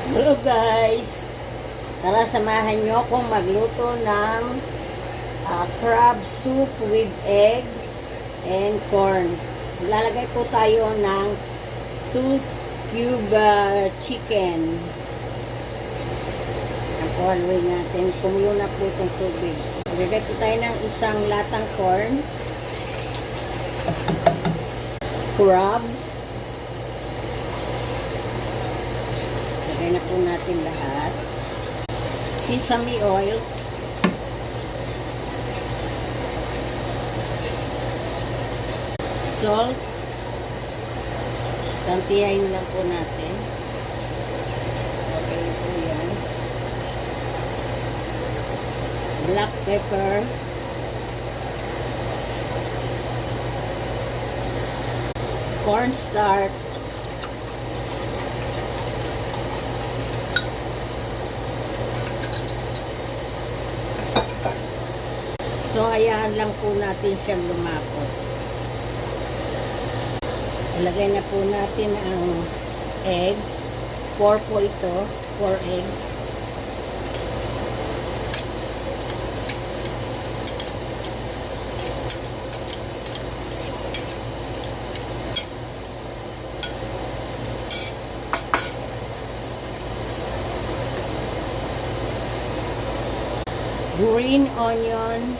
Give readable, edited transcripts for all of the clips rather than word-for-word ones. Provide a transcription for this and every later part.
Hello guys! Tara samahan nyo akong magluto ng crab soup with eggs and corn. Lalagay po tayo ng 2 cube chicken. Ang haluin natin. Kumulo na po itong tubig. Lalagay po tayo ng isang latang corn. Crabs. Lagay na po natin lahat. Sesame oil. Salt. Tantiyahin lang po natin. Okay po yan. Black pepper. Cornstarch. So, hayaan lang po natin siyang lumapot. Ilagay na po natin ang egg. 4 po ito. 4 eggs. Green onion.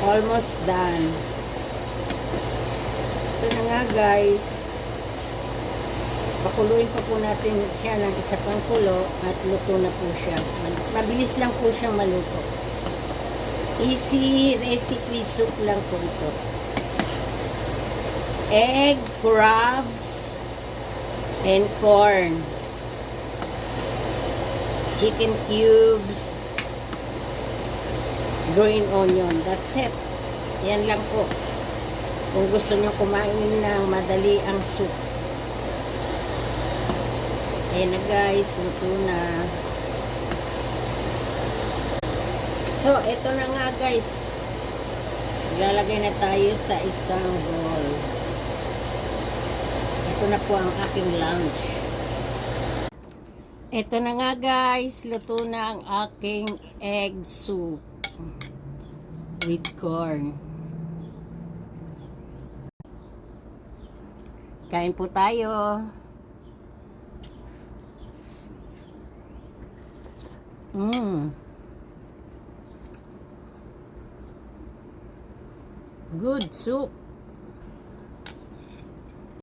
Almost done. Ito na nga guys. Pakuluin pa po natin siya ng isa pang kulo at luto na po siya. Mabilis lang po siyang maluto. Easy recipe soup lang po ito. Egg, crabs, and corn. Chicken cubes, green onion. That's it. Yan lang po. Kung gusto nyo kumain ng madali ang soup. Ayan na guys, luto na. So, ito na nga guys. Lalagay na tayo sa isang bowl. Ito na po ang aking lunch. Ito na nga guys, luto na ang aking egg soup with corn. Kain po tayo. Good soup.